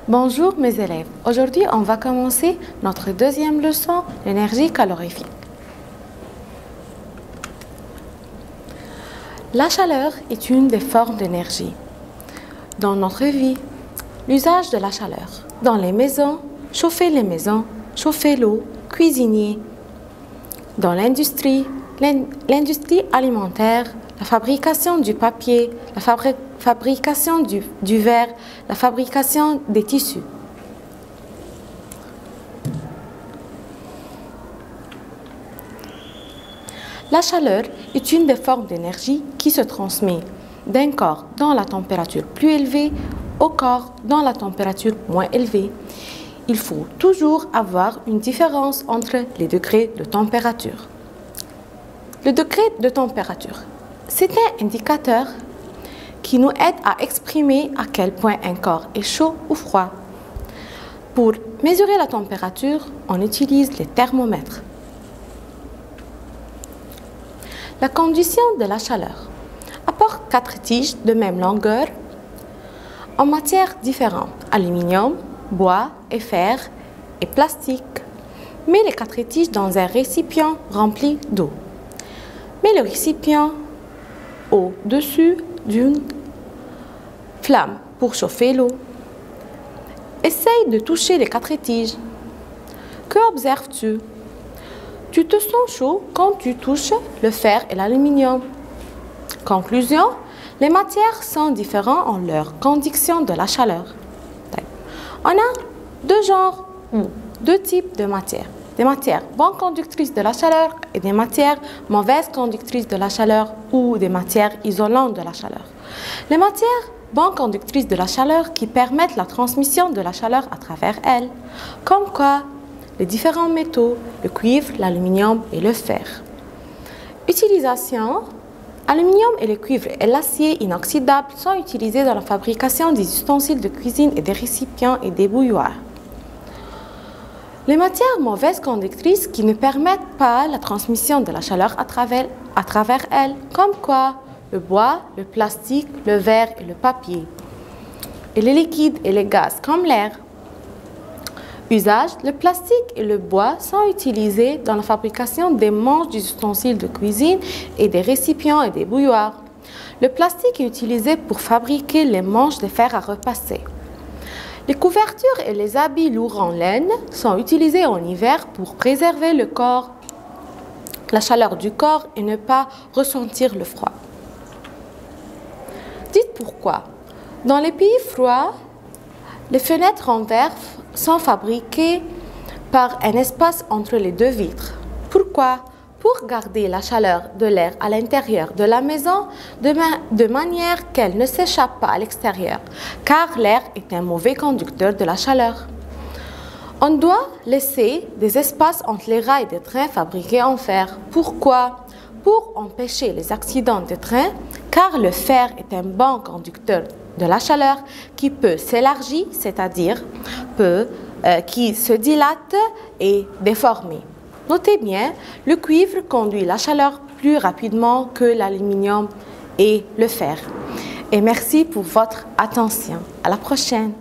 Bonjour mes élèves, aujourd'hui on va commencer notre deuxième leçon, l'énergie calorifique. La chaleur est une des formes d'énergie. Dans notre vie, l'usage de la chaleur. Dans les maisons, chauffer les maisons, chauffer l'eau, cuisiner. Dans l'industrie, l'industrie alimentaire, la fabrication du papier, la fabrication du verre, la fabrication des tissus. La chaleur est une des formes d'énergie qui se transmet d'un corps dans la température plus élevée au corps dans la température moins élevée. Il faut toujours avoir une différence entre les degrés de température. Le degré de température, c'est un indicateur qui nous aide à exprimer à quel point un corps est chaud ou froid. Pour mesurer la température, on utilise les thermomètres. La condition de la chaleur apporte 4 tiges de même longueur en matières différentes, aluminium, bois et fer et plastique. Mets les 4 tiges dans un récipient rempli d'eau. Mets le récipient au-dessus d'une flamme pour chauffer l'eau. Essaye de toucher les 4 tiges. Que observes-tu? Tu te sens chaud quand tu touches le fer et l'aluminium. Conclusion, les matières sont différentes en leur conduction de la chaleur. On a deux genres ou deux types de matières. Des matières bonnes conductrices de la chaleur et des matières mauvaises conductrices de la chaleur ou des matières isolantes de la chaleur. Les matières bonnes conductrices de la chaleur qui permettent la transmission de la chaleur à travers elles, comme quoi les différents métaux, le cuivre, l'aluminium et le fer. Utilisation. L'aluminium et le cuivre et l'acier inoxydable sont utilisés dans la fabrication des ustensiles de cuisine et des récipients et des bouilloires. Les matières mauvaises conductrices qui ne permettent pas la transmission de la chaleur à travers elles, comme quoi le bois, le plastique, le verre et le papier. Et les liquides et les gaz comme l'air. Usage, le plastique et le bois sont utilisés dans la fabrication des manches des ustensiles de cuisine et des récipients et des bouilloires. Le plastique est utilisé pour fabriquer les manches de fer à repasser. Les couvertures et les habits lourds en laine sont utilisés en hiver pour préserver le corps, la chaleur du corps et ne pas ressentir le froid. Dites pourquoi. Dans les pays froids, les fenêtres en verre sont fabriquées par un espace entre les deux vitres. Pourquoi? Pour garder la chaleur de l'air à l'intérieur de la maison de manière qu'elle ne s'échappe pas à l'extérieur, car l'air est un mauvais conducteur de la chaleur. On doit laisser des espaces entre les rails des trains fabriqués en fer. Pourquoi? Pour empêcher les accidents de train, car le fer est un bon conducteur de la chaleur qui peut s'élargir, c'est-à-dire qui se dilate et déformer. Notez bien, le cuivre conduit la chaleur plus rapidement que l'aluminium et le fer. Et merci pour votre attention. À la prochaine.